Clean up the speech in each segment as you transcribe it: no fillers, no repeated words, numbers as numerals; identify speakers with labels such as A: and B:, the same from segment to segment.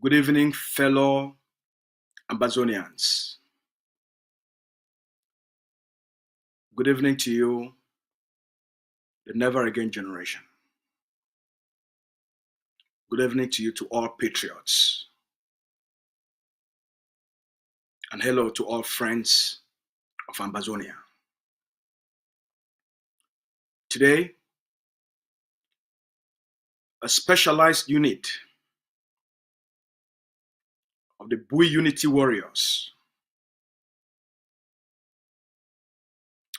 A: Good evening, fellow Ambazonians. Good evening to you, the never again generation. Good evening to you, to all patriots. And hello to all friends of Ambazonia. Today, a specialized unit of the Bui Unity Warriors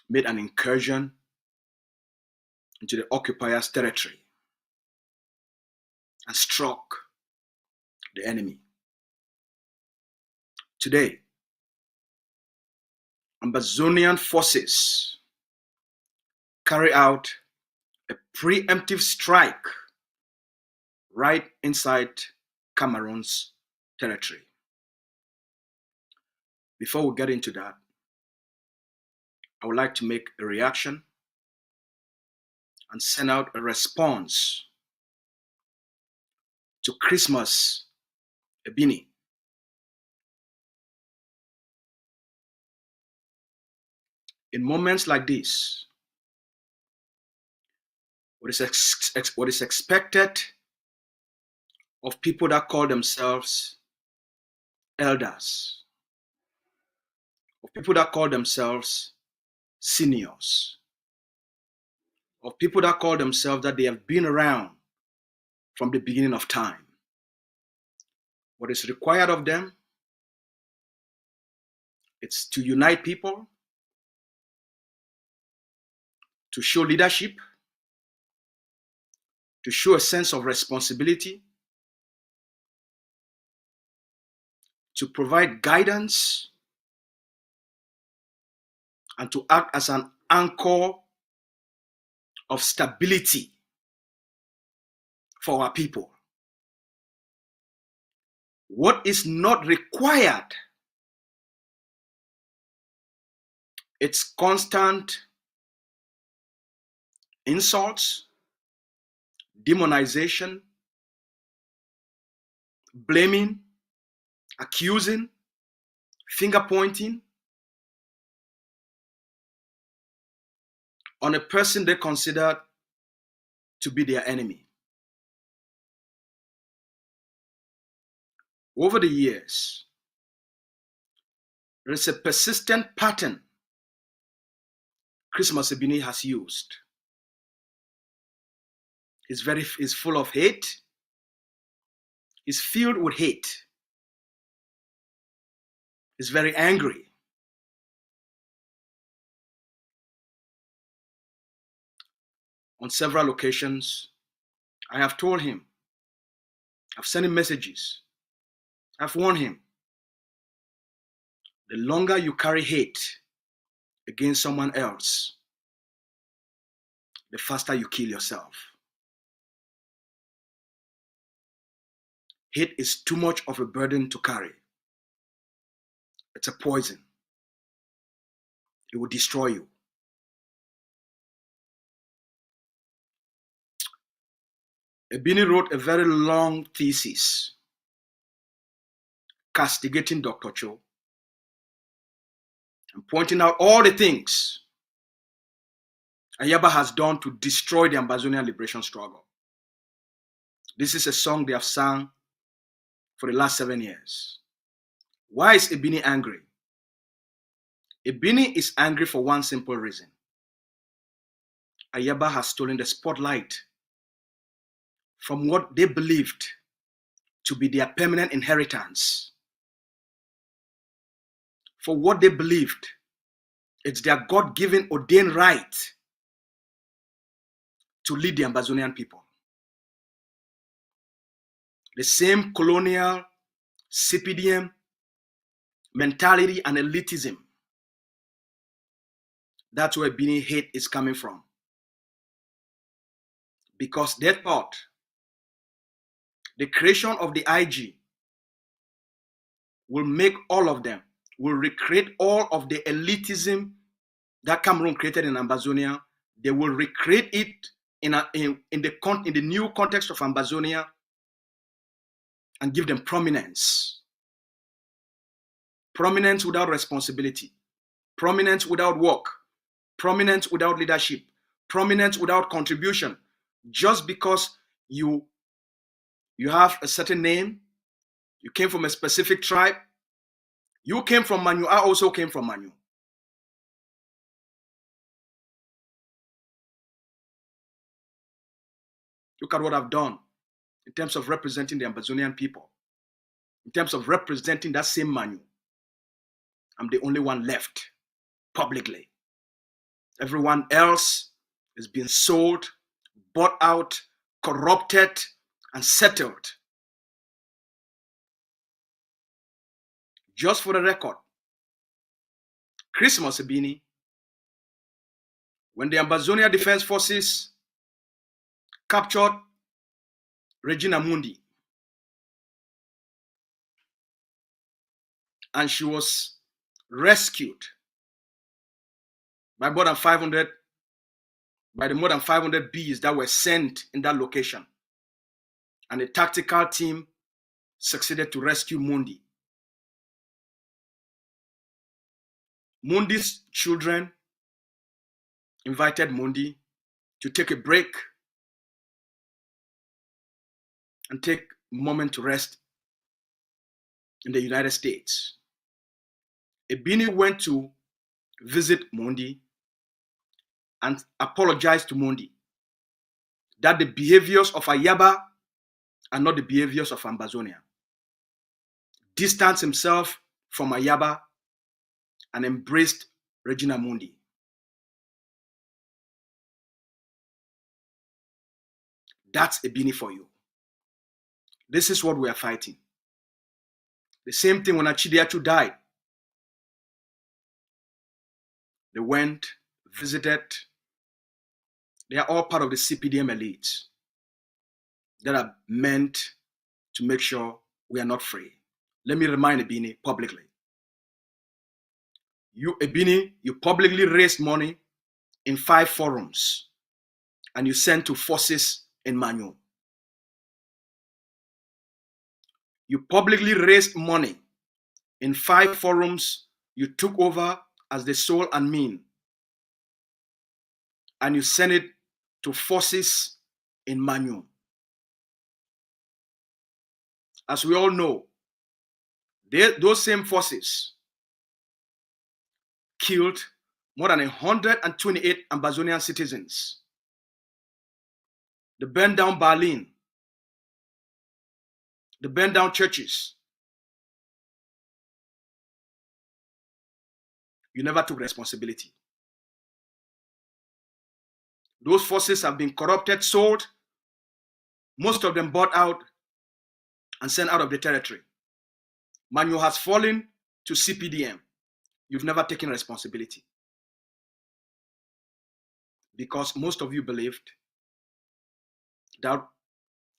A: made an incursion into the occupiers' territory and struck the enemy. Today, Ambazonian forces carry out a preemptive strike right inside Cameroun's territory. Before we get into that, I would like to make a reaction and send out a response to Christmas Ebini. In moments like this, what is expected of people that call themselves elders, of people that call themselves seniors, of people that call themselves that they have been around from the beginning of time. What is required of them? It's to unite people, to show leadership, to show a sense of responsibility, to provide guidance, and to act as an anchor of stability for our people. What is not required, it's constant insults, demonization, blaming, accusing, finger pointing on a person they consider to be their enemy. Over the years, there is a persistent pattern Christmas Ebini has used. He's full of hate. He's filled with hate. He's very angry. On several occasions, I have told him, I've sent him messages, I've warned him, the longer you carry hate against someone else, the faster you kill yourself. Hate is too much of a burden to carry. It's a poison. It will destroy you. Ebini wrote a very long thesis castigating Dr. Cho and pointing out all the things Ayaba has done to destroy the Ambazonian liberation struggle. This is a song they have sung for the last 7 years. Why is Ebini angry? Ebini is angry for one simple reason. Ayaba has stolen the spotlight from what they believed to be their permanent inheritance. For what they believed, it's their God-given ordained right to lead the Ambazonian people. The same colonial CPDM mentality and elitism. That's where Ebini hate is coming from. Because they thought the creation of the IG will make all of them, will recreate all of the elitism that Cameroun created in Ambazonia. They will recreate it in the new context of Ambazonia and give them prominence. Prominence without responsibility. Prominence without work. Prominence without leadership. Prominence without contribution. Just because you have a certain name, you came from a specific tribe, you came from Manu, I also came from Manu. Look at what I've done in terms of representing the Ambazonian people. In terms of representing that same Manu, I'm the only one left publicly. Everyone else is being sold, bought out, corrupted, and settled. Just for the record, Christmas Ebini, when the Ambazonia Defense Forces captured Regina Mundi, and she was rescued by the more than 500 bees that were sent in that location, and a tactical team succeeded to rescue Mundi. Mundi's children invited Mundi to take a break and take a moment to rest in the United States. Ebini went to visit Mundi and apologized to Mundi that the behaviors of Ayaba are not the behaviors of Ambazonia. Distanced himself from Ayaba and embraced Regina Mundi. That's Ebini for you. This is what we are fighting. The same thing when Achidiachu died. They went, visited. They are all part of the CPDM elites that are meant to make sure we are not free. Let me remind Ebini publicly. You, Ebini, you publicly raised money in 5 forums and you sent to forces in Manu. You publicly raised money in 5 forums you took over as the sole admin, and you sent it to forces in Manu. As we all know, those same forces killed more than 128 Ambazonian citizens. They burned down Berlin. They burned down churches. You never took responsibility. Those forces have been corrupted, sold, most of them bought out and sent out of the territory. Manu has fallen to CPDM. You've never taken responsibility. Because most of you believed that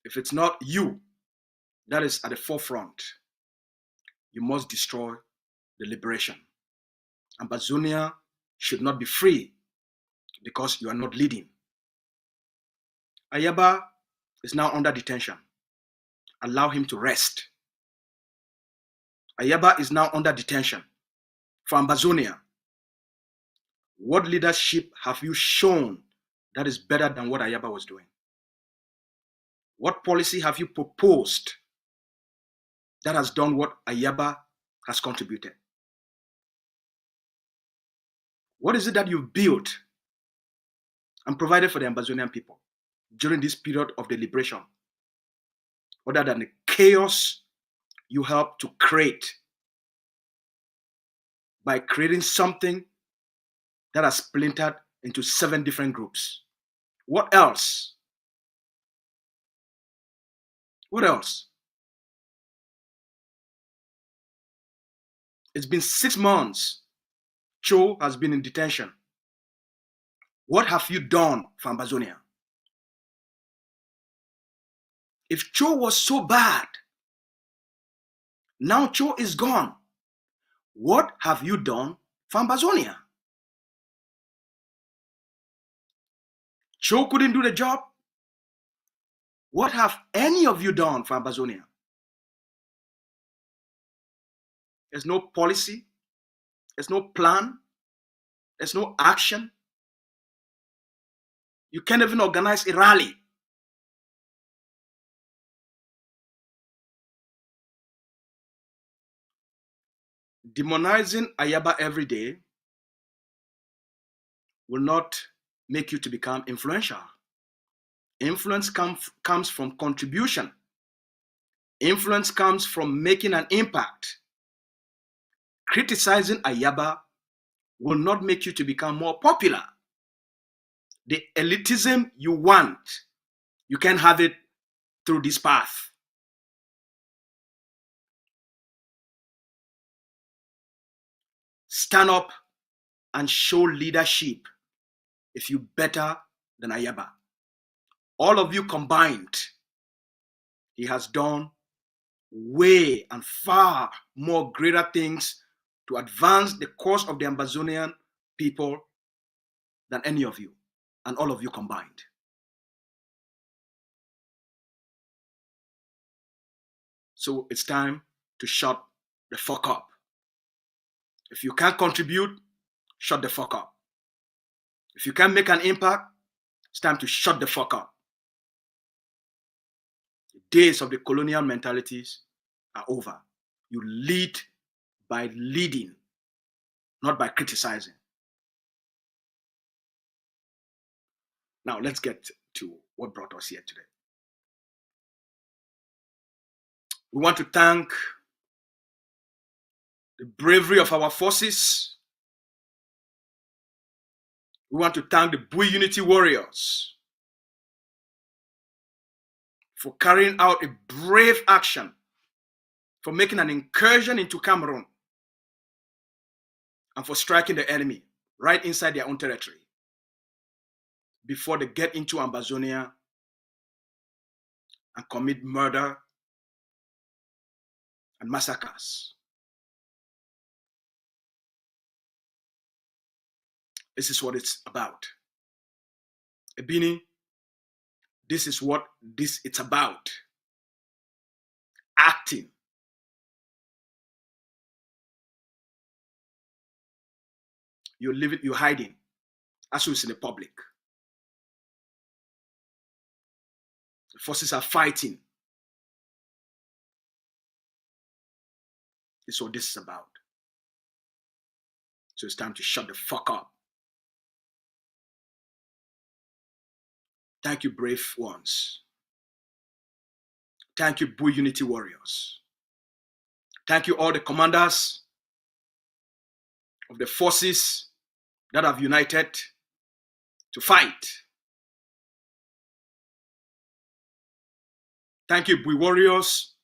A: if it's not you that is at the forefront, you must destroy the liberation. Ambazonia should not be free because you are not leading. Ayaba is now under detention. Allow him to rest. Ayaba is now under detention. For Ambazonia, what leadership have you shown that is better than what Ayaba was doing? What policy have you proposed that has done what Ayaba has contributed? What is it that you've built and provided for the Ambazonian people during this period of the liberation, other than the chaos you helped to create by creating something that has splintered into 7 different groups? What else? What else? It's been 6 months. Cho has been in detention. What have you done for Ambazonia? If Cho was so bad, now Cho is gone. What have you done for Ambazonia? Cho couldn't do the job. What have any of you done for Ambazonia? There's no policy. There's no plan. There's no action. You can't even organize a rally. Demonizing Ayaba every day will not make you to become influential. Influence comes from contribution. Influence comes from making an impact. Criticizing Ayaba will not make you to become more popular. The elitism you want, you can have it through this path. Stand up and show leadership if you're better than Ayaba. All of you combined, he has done way and far more greater things to advance the cause of the Ambazonian people than any of you, and all of you combined. So it's time to shut the fuck up. If you can't contribute, shut the fuck up. If you can't make an impact, it's time to shut the fuck up. The days of the colonial mentalities are over. You lead by leading, not by criticizing. Now let's get to what brought us here today. We want to thank the bravery of our forces. We want to thank the Bui Unity Warriors for carrying out a brave action, for making an incursion into Cameroun, and for striking the enemy right inside their own territory before they get into Ambazonia and commit murder and massacres. This is what it's about. Ebini, this is what it's about. Acting. You're living, you're hiding, as well as in the public. The forces are fighting. This is what this is about. So it's time to shut the fuck up. Thank you, brave ones. Thank you, Bui Unity Warriors. Thank you, all the commanders of the forces that have united to fight. Thank you, Bui Warriors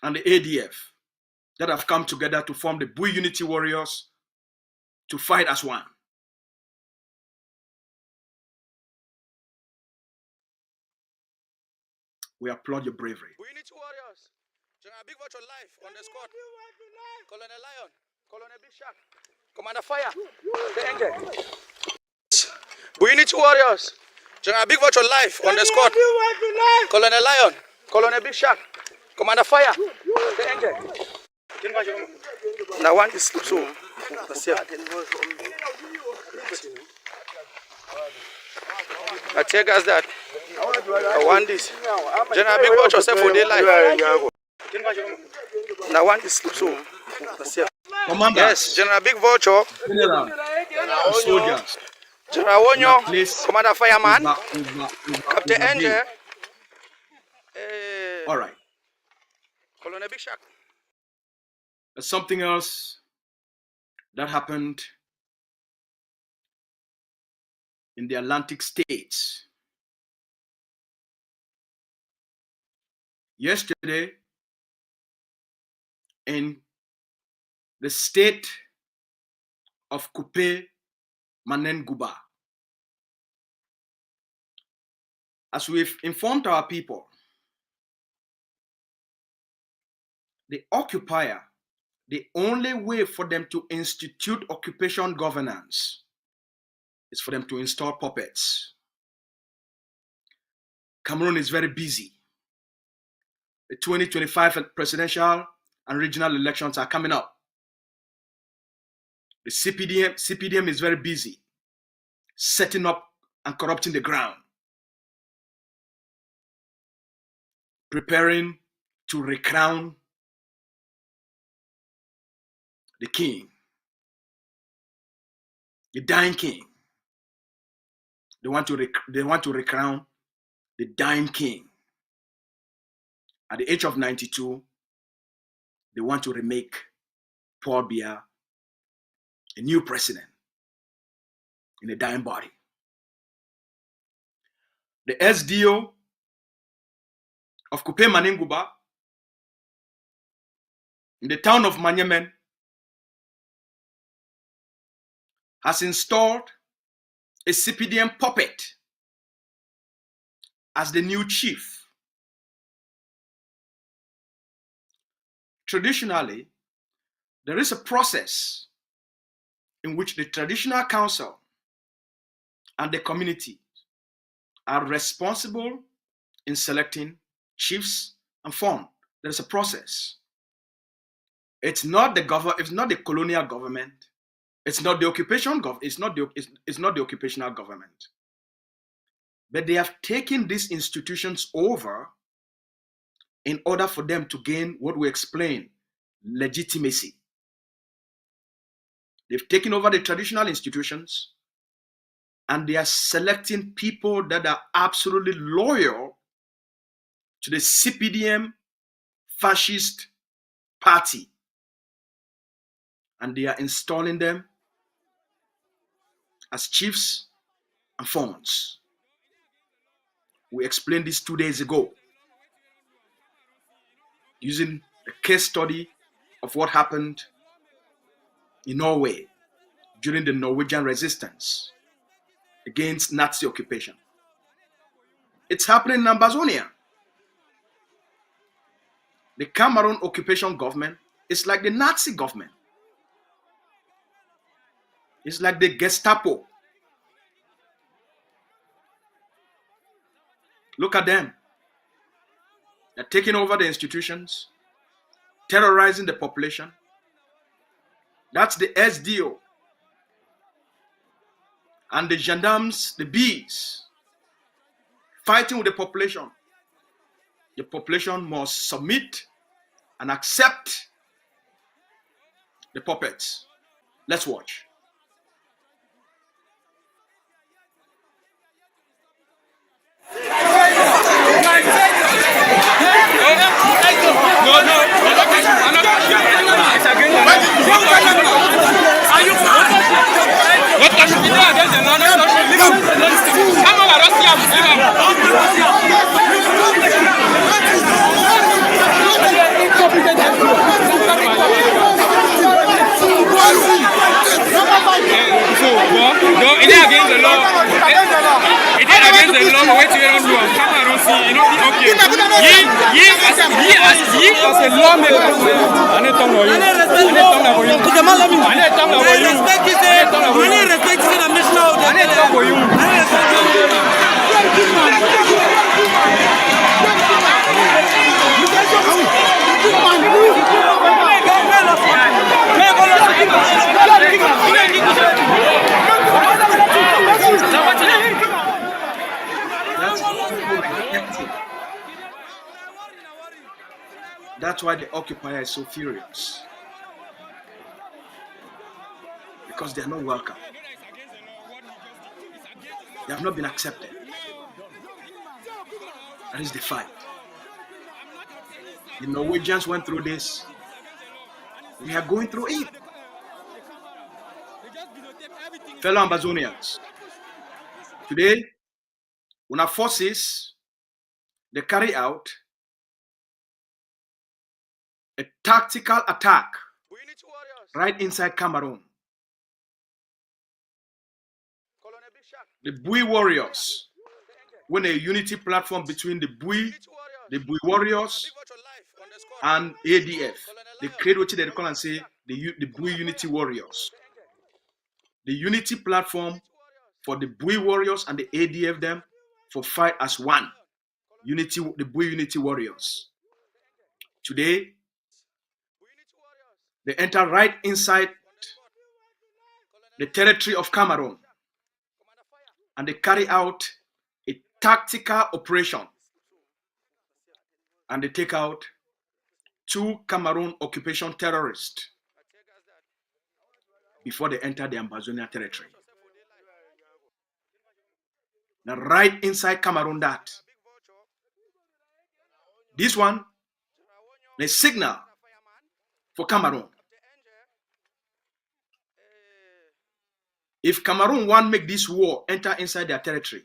A: and the ADF that have come together to form the Bui Unity Warriors to fight as one. We applaud your bravery.
B: Bui Unity Warriors. General Big Watch live on the squad. Colonel Lion, Colonel Big Shark, Commander Fire, the Angel. Bui Unity Warriors. General Big Watch live on the squad. Colonel Lion, Colonel Big Shark, Commander Fire, the Angel. Now one is so. I tell guys that I want this. General Big Watch yourself for their life. Now one is so.
A: Commander.
B: Yes, General Big Vulture,
A: General. Soldiers.
B: General Wonyo, Commander Fireman, Captain Angel,
A: All right.
B: Colonel Big Shark.
A: There's something else that happened in the Atlantic states. Yesterday, in the state of Kupe Manenguba, as we've informed our people, the occupier, the only way for them to institute occupation governance is for them to install puppets. Cameroon is very busy. The 2025 presidential and regional elections are coming up. The CPDM is very busy setting up and corrupting the ground, preparing to recrown the king, the dying king. They want to recrown the dying king. At the age of 92, they want to remake Paul Biya a new president in a dying body. The SDO of Kupe Maninguba in the town of Manyamen has installed a CPDM puppet as the new chief. Traditionally, there is a process in which the traditional council and the community are responsible in selecting chiefs and form. There's a process. It's not the colonial government. It's not the it's not the occupational government. But they have taken these institutions over in order for them to gain what we explain, legitimacy. They've taken over the traditional institutions and they are selecting people that are absolutely loyal to the CPDM fascist party. And they are installing them as chiefs and forms. We explained this 2 days ago using a case study of what happened in Norway during the Norwegian resistance against Nazi occupation. It's happening in Ambazonia. The Cameroun occupation government is like the Nazi government. It's like the Gestapo. Look at them. They're taking over the institutions, terrorizing the population. That's the SDO. And the gendarmes, the bees, fighting with the population. The population must submit and accept the puppets. Let's watch.
C: It is against the law. It is against the law. What you don't do, Cameroun see, you know, okay. He as a lawmaker. I need to know you.
A: That's why the occupier is so furious. Because they are not welcome. They have not been accepted. That is the fight. The Norwegians went through this. We are going through it. Fellow Ambazonians, today, when our forces, they carry out a tactical attack right inside Cameroun. The Bui warriors win a unity platform between the Bui warriors and ADF. They create what they call and say the Bui unity warriors. The unity platform for the Bui warriors and the ADF them for fight as one. Unity, the Bui unity warriors. Today, They enter right inside the territory of Cameroun, and they carry out a tactical operation, and they take out 2 Cameroon occupation terrorists before they enter the Ambazonia territory. Now, right inside Cameroun, this one, the signal for Cameroun. If Cameroun want make this war enter inside their territory,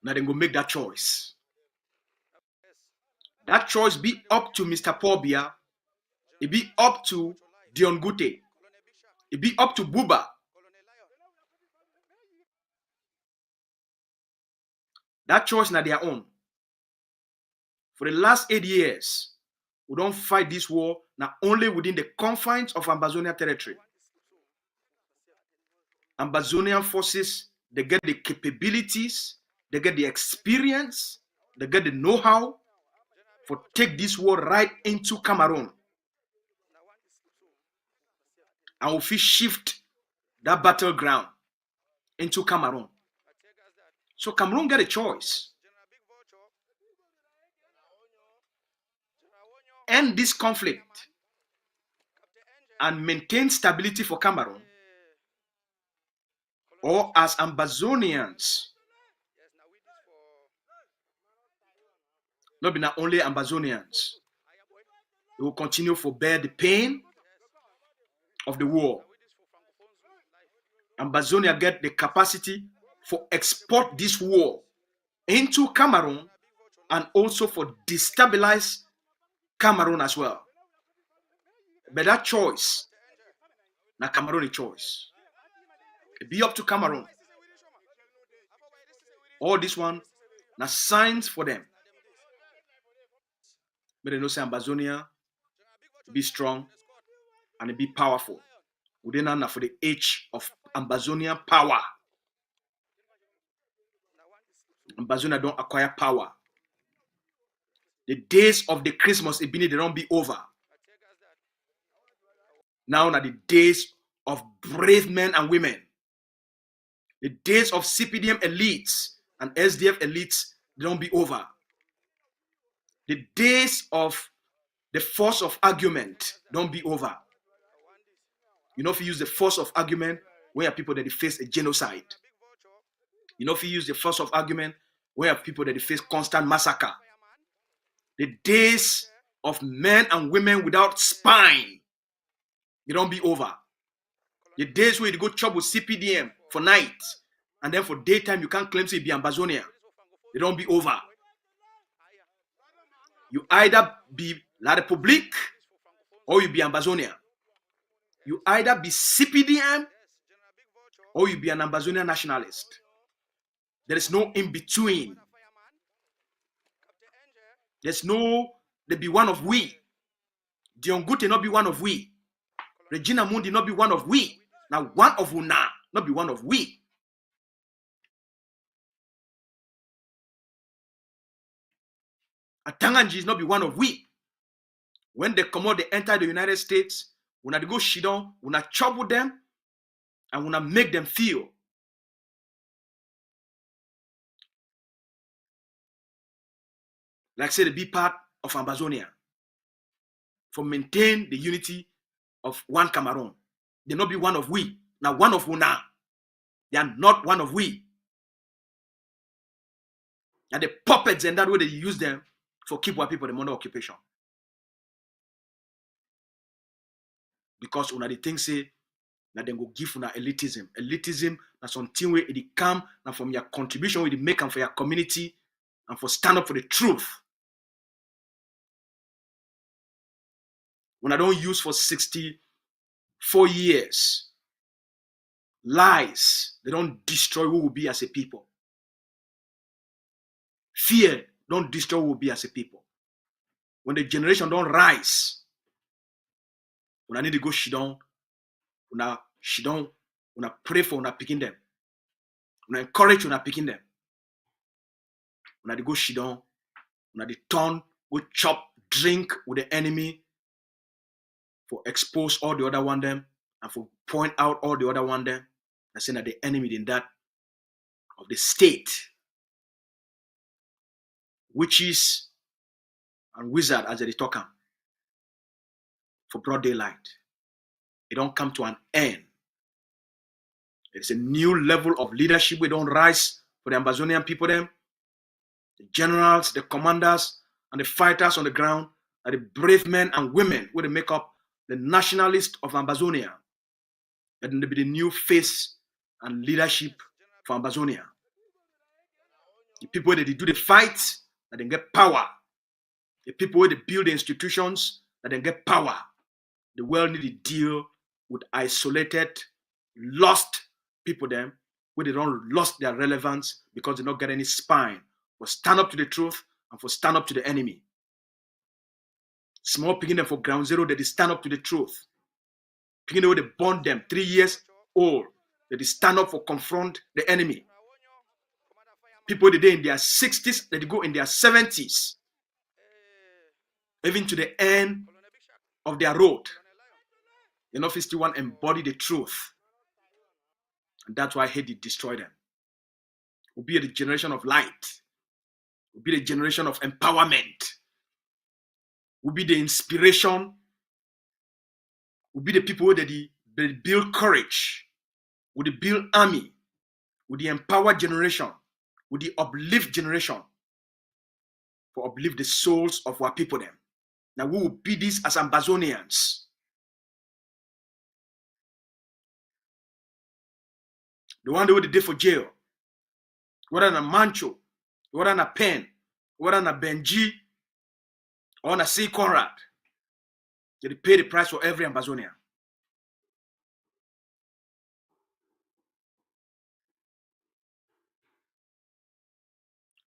A: now they go make that choice. That choice be up to Mr. Paul Biya, it be up to Dion Gute, it be up to Buba. That choice na their own. For the last 8 years, we don't fight this war not only within the confines of Ambazonia territory. Ambazonian forces, they get the capabilities, they get the experience, they get the know-how for take this war right into Cameroun. And if we shift that battleground into Cameroun. So Cameroun get a choice. End this conflict and maintain stability for Cameroun, or as Ambazonians, not only Ambazonians, they will continue to bear the pain of the war. Ambazonia get the capacity for export this war into Cameroun and also for destabilize Cameroun as well. But that choice, na Cameroon choice. It be up to Cameroun. All this one, na signs for them. But they know say Ambazonia be strong and it be powerful. We didn't know for the age of Ambazonian power. Ambazonia don't acquire power. The days of the Christmas they don't be over. Now are the days of brave men and women. The days of CPDM elites and SDF elites, they don't be over. The days of the force of argument don't be over. You know, if you use the force of argument where people that they face a genocide. You know, if you use the force of argument where people that they face constant massacre. The days of men and women without spine, they don't be over. The days where you go chop with CPDM for night, and then for daytime you can't claim to be Ambazonia, they don't be over. You either be La Republique or you be Ambazonia. You either be CPDM or you be an Ambazonian nationalist. There is no in between. There's no, they be one of we. Dion Gute not be one of we. Regina Mundi not be one of we. Now one of una, not be one of we. Atanganji is not be one of we. When they come out, they enter the United States, when they go shidon, when I chop with them, and when I make them feel like say they be part of Ambazonia for maintain the unity of one Cameroon. They not be one of we. Now one of una. They are not one of we. And the puppets and that way they use them for keep white people the under occupation. Because una the thing say that they go give una elitism. Elitism na something where it come and from your contribution where they make and for your community and for stand up for the truth. When I don't use for 64 years, lies, they don't destroy who will be as a people. Fear don't destroy who will be as a people. When the generation don't rise, when I need to go shidon, when I pray for when I picking them, when I encourage when I picking them, when I go shidon, when I turn, go chop, drink with the enemy, for expose all the other one them, and for point out all the other one them, and saying that the enemy in that of the state, witches and wizard as they talk for broad daylight. It don't come to an end. It's a new level of leadership. We don't rise for the Ambazonian people them, the generals, the commanders, and the fighters on the ground, are the brave men and women who they make up the nationalist of Ambazonia. And they be the new face and leadership for Ambazonia. The people that they do the fight, that they get power. The people where they build the institutions, that they get power. The world need to deal with isolated, lost people them, where they don't lost their relevance because they don't get any spine for stand up to the truth and for stand up to the enemy. Small picking them for ground zero, they stand up to the truth. Picking them, they born them 3 years old, they stand up for confront the enemy. People today in their 60s, they go in their 70s, even to the end of their road. In office, still want to embody the truth. And that's why I hate to destroy them. We'll be the generation of light. We'll be the generation of empowerment. We'll be the inspiration. We'll be the people that they build courage. With the build army. With the empowered generation. With the uplift generation. For uplift the souls of our people them. Now we will be this as Ambazonians. The one that they did for jail. Whether on a Mancho, whether on a Pen, whether on a Benji, or on a C. Conrad. They pay the price for every Ambazonian.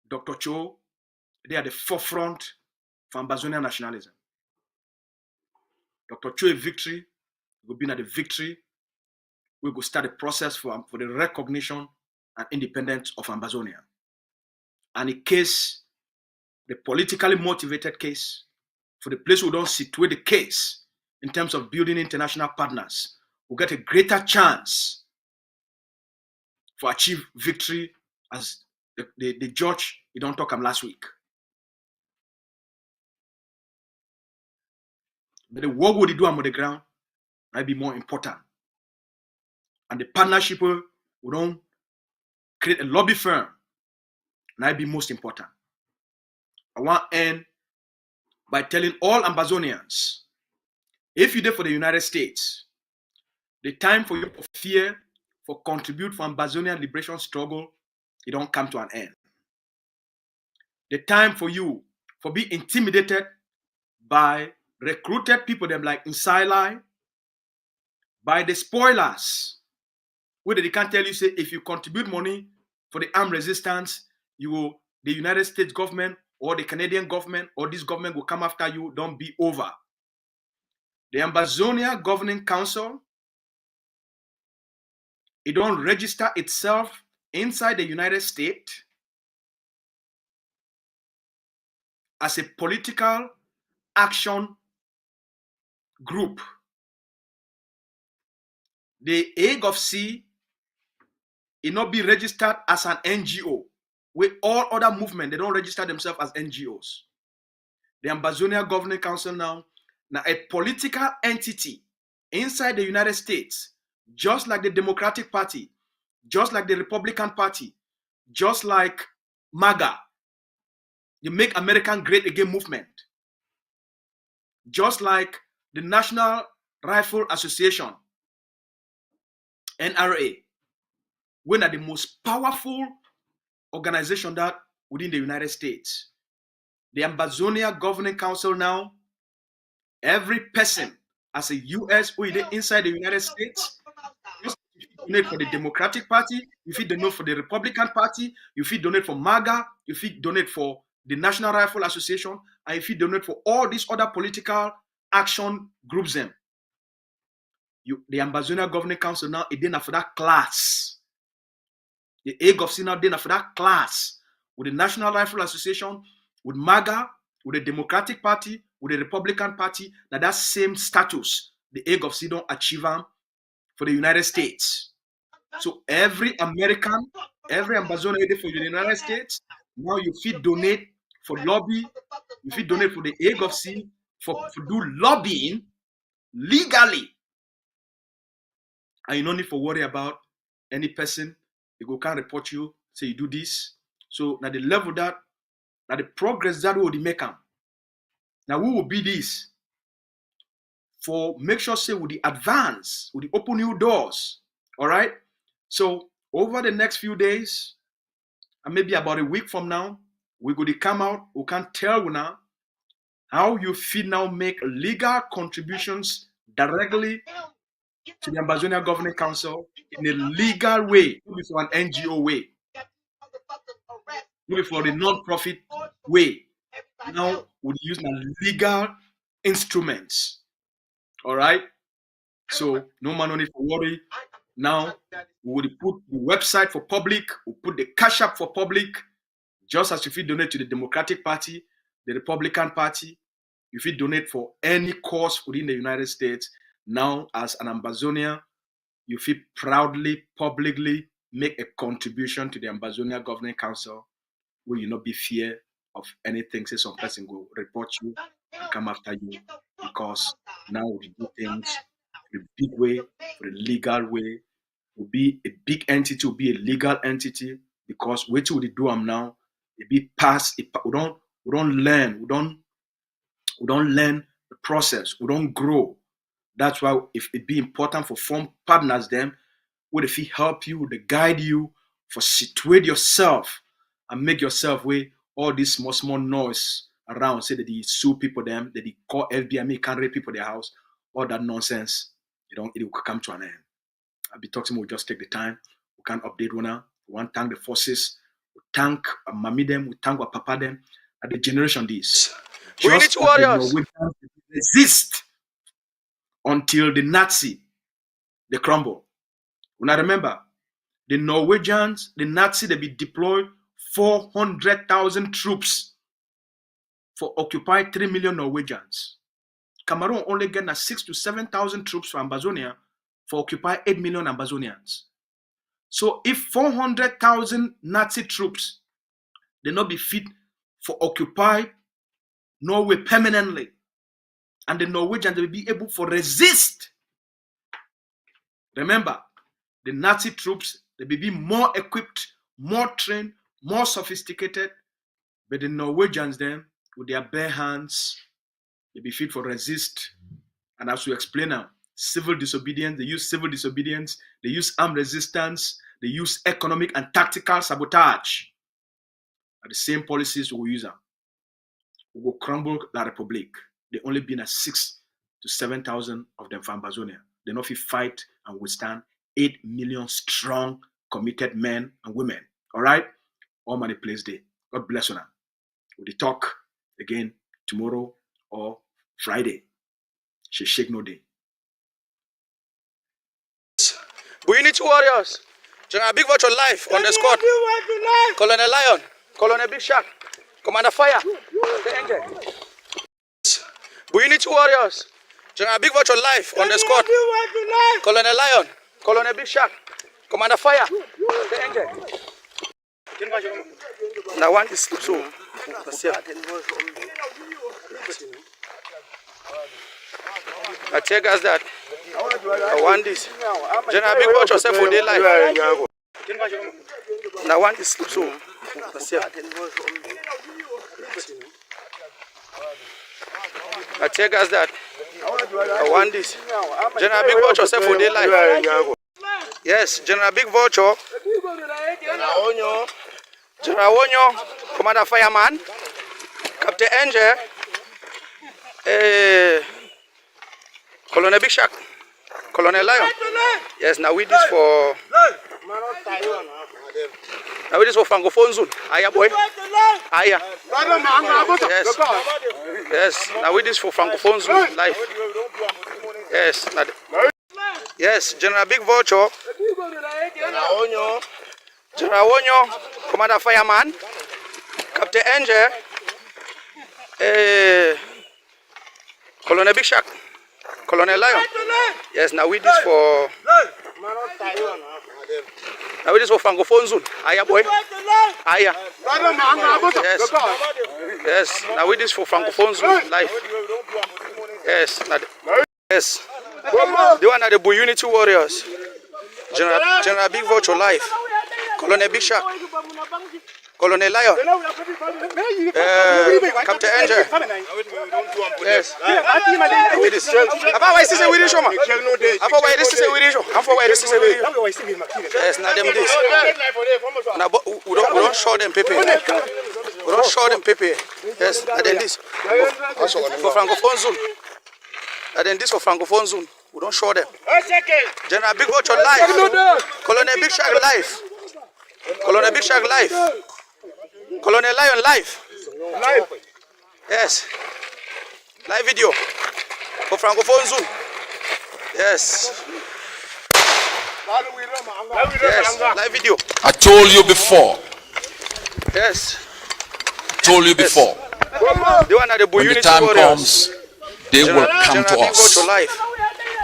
A: Dr. Cho, they are the forefront for Ambazonian nationalism. Dr. Cho a victory, will be at the victory. We will start the process for the recognition and independence of Ambazonia. And a case, the politically motivated case, for the place we don't situate the case in terms of building international partners, will get a greater chance for achieve victory as the judge, he don't talk him last week. But the work we do on the ground might be more important. And the partnership we don't create a lobby firm might be most important. I want to end by telling all Ambazonians, if you're there for the United States, the time for you to fear, for contribute for Ambazonian liberation struggle, it don't come to an end. The time for you for be intimidated by recruited people them like Insili, by the spoilers, where they can't tell you, say, if you contribute money for the armed resistance, you will, the United States government or the Canadian government or this government will come after you, don't be over. The Ambazonia Governing Council, it don't register itself inside the United States as a political action group. The AGOFC, it not be registered as an NGO. With all other movements, they don't register themselves as NGOs. The Ambazonia Governing Council now a political entity inside the United States, just like the Democratic Party, just like the Republican Party, just like MAGA, the Make America Great Again movement, just like the National Rifle Association, NRA, we are the most powerful organization that within the United States. The Ambazonia Governing Council now, every person as a US who is inside the United States, if you donate for the Democratic Party, if you donate for the Republican Party, if you donate for MAGA, if you donate for the National Rifle Association, and if you donate for all these other political action groups, the Ambazonia Governing Council now is there for that class. The AGOFC now there for that class with the National Rifle Association, with MAGA, with the Democratic Party, with the Republican Party, that same status the egg of C don't achieve them for the United States. So every American, every Ambazonia for the United States, now you fit donate for lobby, you fit donate for the egg of C for do lobbying legally. And you don't need to worry about any person. You can't report you, say you do this. So now the level that, now the progress that will make them. Now we will be this for make sure say with the advance, with the open new doors. All right. So over the next few days, and maybe about a week from now, we're going to come out. We can tell you now how you feel now make legal contributions directly to the Ambazonia Governing Council in a legal way, not for an NGO way, not for the non-profit way. Now we use legal instruments. All right. So no man need to worry. Now we will put the website for public. We'll put the cash app for public. Just as if you donate to the Democratic Party, the Republican Party, if you donate for any cause within the United States, now as an Ambazonian, you feel proudly, publicly make a contribution to the Ambazonia Governing Council, where you not be fear of anything. Say some person go report you and come after you, because now we do things the big way, for the legal way. Will be a big entity, will be a legal entity, because what we do them now, it be past. We don't learn. We don't learn the process. We don't grow. That's why if it be important for form partners, them would if he help you, they guide you, for situate yourself and make yourself way all this small noise around. Say that they sue people them, that they call FBI, can't rape people their house, all that nonsense. It will come to an end. I'll be talking. We'll just take the time. We can update one now. We want to thank the forces. We thank Mami them. We thank our Papa them. At the generation this.
B: We need warriors.
A: Resist until the Nazi they crumble. When I remember, the Norwegians, the Nazi, they be deployed 400,000 troops for occupy 3 million Norwegians. Cameroun only get 6,000 to 7,000 troops for Ambazonia for occupy 8 million Ambazonians. So if 400,000 Nazi troops, they not be fit for occupy Norway permanently, and the Norwegians will be able to resist. Remember, the Nazi troops, they will be more equipped, more trained, more sophisticated, but the Norwegians then, with their bare hands, they be fit for resist. And as we explain now, civil disobedience, they use civil disobedience, they use armed resistance, they use economic and tactical sabotage. And the same policies we will use them. We will crumble La Republique. They only been 6,000 to 7,000 of them for Ambazonia. They not fit fight and withstand 8 million strong, committed men and women. All right? All money place day. God bless you now. We'll talk again tomorrow or Friday. She shake no day.
B: We need warriors. General Big Watch on life on the squad. Colonel Lion, Colonel Big Shark, Commander Fire, the Angel. We need warriors. General Big Watch on life on the squad. Colonel Lion, Colonel Big Shark, Commander Fire, the Angel. Now one is so. I take us that. I want this. General Big Watch yourself for their life. Now one is so. I take us that. I want this. General Big Watch yourself for their life. Yes, General Big Vulture. General Wonyo, Commander Fireman, Captain Angel, Colonel Big Shark, Colonel Lion. Yes, now we this for. Now we this for Francophone Zone. Aya boy. Aya. Yes. Yes. Now we this for Francophone Zone life. Yes. Yes. General Big Vulture. General Wonyo, Commander Fireman, Captain Angel, Colonel Big Shark, Colonel Lion. Yes, now we this for. Now we this for Francophone zone. Aya boy. Aya. Yes. Yes. Now we this for Francophone zone live. Yes. Yes. They one are the Unity Warriors. General Big Vulture live. Colonel Big Shark. Colonel Lion. Captain Angel. Yes. Why this is a video show, man? Why this is a video show? Why this is a video? Yes, now them this. Now we don't show them paper. We don't show them paper. Yes, and then this. For Francophone zone. And then this for Francophone zone. We don't show them. General Big Vulture live. Colonel Big Shark live. Colonel Big Shark live. Colonel Lion live. Yes. Live video for Francophone Zoom. Yes. Yes. Live video.
D: I told you before.
B: Yes.
D: Told you before. When the time comes, they will come to us.
B: Live.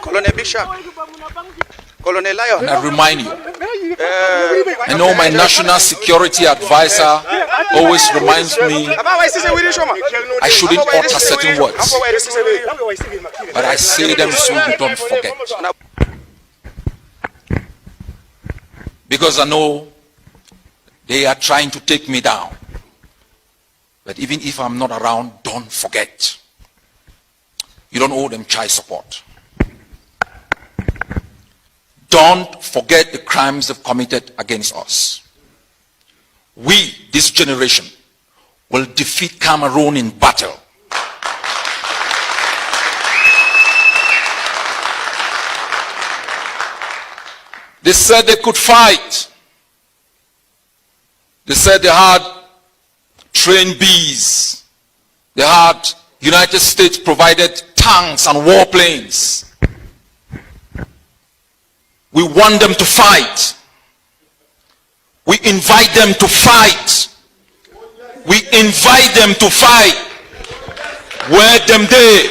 B: Colonel Big Shark. Colonel Lion.
D: And I remind you, I know my national security advisor always reminds me I shouldn't utter certain words, but I say them so you don't forget. Because I know they are trying to take me down. But even if I'm not around, don't forget. You don't owe them child support. Don't forget the crimes they've committed against us. We, this generation, will defeat Cameroun in battle. They said they could fight. They said they had trained bees. They had United States provided tanks and warplanes. We want them to fight. We invite them to fight. We invite them to fight. Where them they?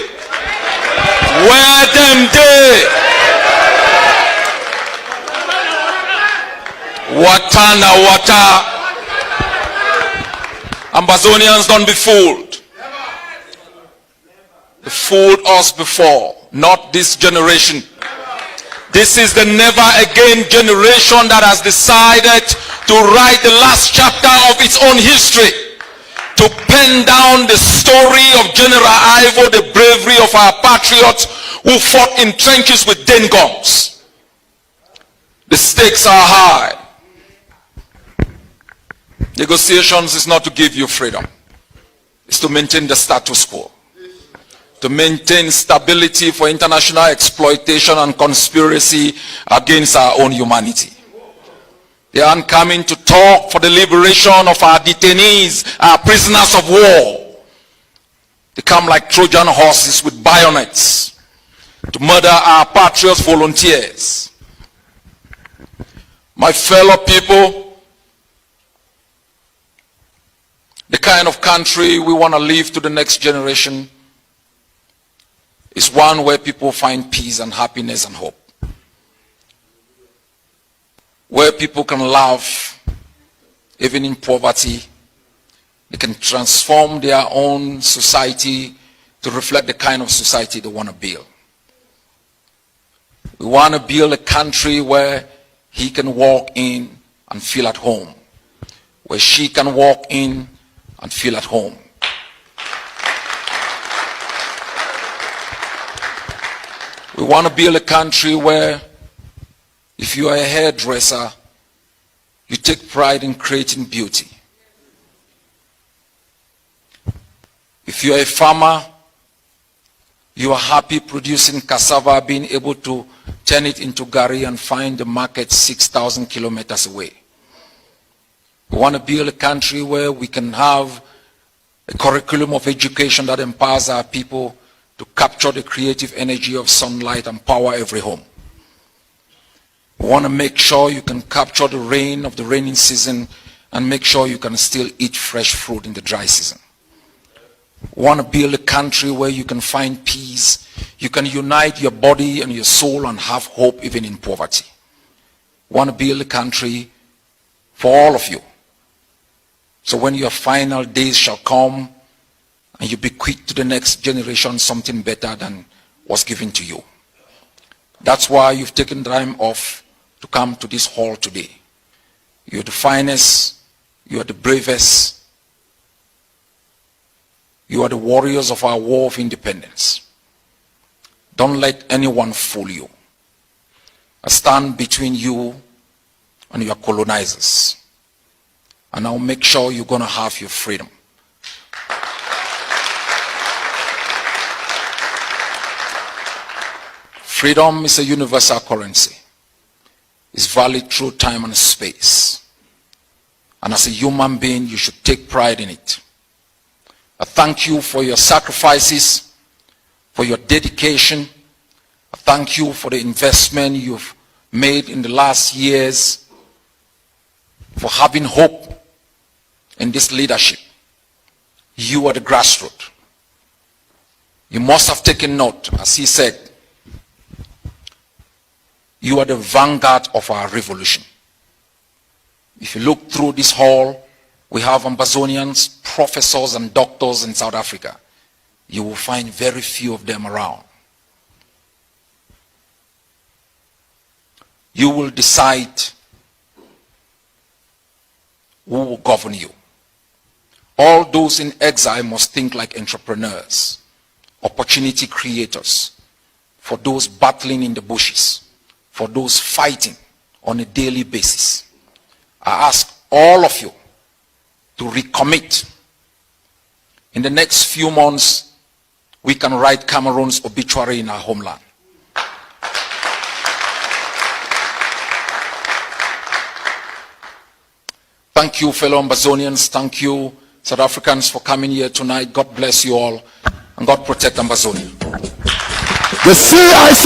D: Where them they? Watana wata. Ambazonians, don't be fooled. They fooled us before, not this generation. This is the never again generation that has decided to write the last chapter of its own history, to pen down the story of General Ivo, the bravery of our patriots who fought in trenches with den guns. The stakes are high. Negotiations is not to give you freedom. It's to maintain the status quo. To maintain stability for international exploitation and conspiracy against our own humanity. They aren't coming to talk for the liberation of our detainees, our prisoners of war. They come like Trojan horses with bayonets to murder our patriots volunteers. My fellow people, the kind of country we want to leave to the next generation is one where people find peace and happiness and hope. Where people can laugh even in poverty. They can transform their own society to reflect the kind of society they want to build. We want to build a country where he can walk in and feel at home. Where she can walk in and feel at home. We want to build a country where if you are a hairdresser, you take pride in creating beauty. If you are a farmer, you are happy producing cassava, being able to turn it into gari and find the market 6,000 kilometers away. We want to build a country where we can have a curriculum of education that empowers our people to capture the creative energy of sunlight and power every home. We want to make sure you can capture the rain of the raining season and make sure you can still eat fresh fruit in the dry season. Want to build a country where you can find peace, you can unite your body and your soul and have hope even in poverty. Want to build a country for all of you. So when your final days shall come and you bequeath to the next generation something better than was given to you. That's why you've taken time off to come to this hall today. You're the finest, you are the bravest, you are the warriors of our war of independence. Don't let anyone fool you. I stand between you and your colonizers. And I'll make sure you're going to have your freedom. Freedom is a universal currency. It's valid through time and space. And as a human being, you should take pride in it. I thank you for your sacrifices, for your dedication. I thank you for the investment you've made in the last years, for having hope in this leadership. You are the grassroots. You must have taken note, as he said, you are the vanguard of our revolution. If you look through this hall, we have Ambazonians, professors and doctors in South Africa. You will find very few of them around. You will decide who will govern you. All those in exile must think like entrepreneurs, opportunity creators, for those battling in the bushes, for those fighting on a daily basis. I ask all of you to recommit. In the next few months, we can write Cameroon's obituary in our homeland. Thank you, fellow Ambazonians. Thank you, South Africans, for coming here tonight. God bless you all, and God protect Ambazonia.
E: The CIC.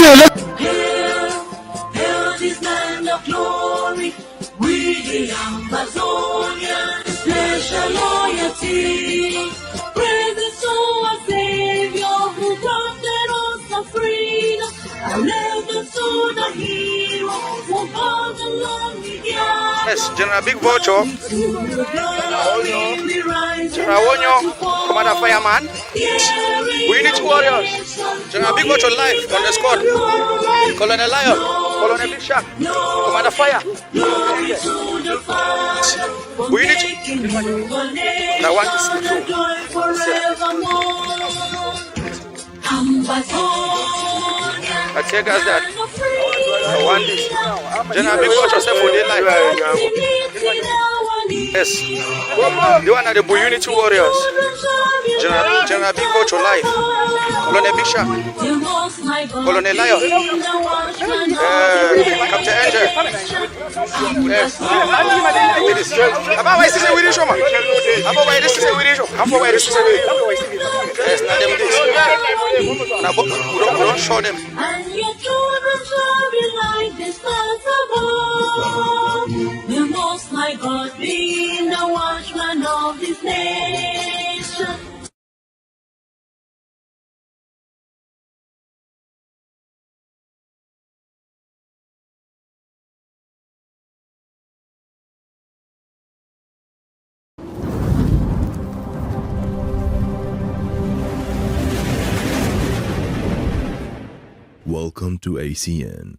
F: Hail this land of glory, we the Ambazonian, special loyalty. Praise to our Savior who granted us the freedom. Allegiance to the hero who fought along the gap.
B: Yes, General Big Vulture, General Wonyo, Commander Fireman, we need warriors. General Big Vulture live on the squad. Colonel Lion, Colonel Big Shark, Commander Fire. We need I want to see I take us that. I want this. General Big Vulture said for their life. Yes. They one are the Unity warriors. General Big Vulture live. Colonel Big Shark. Colonel Lion. Captain Angel. Yes. About why this is a video show, man. About why this is a video show. About why this is a video. Yes, not them this. Now, we don't show them.
F: And your children shall be like the stars above. The Most High God being the watchman of this nation.
E: Welcome to ACN.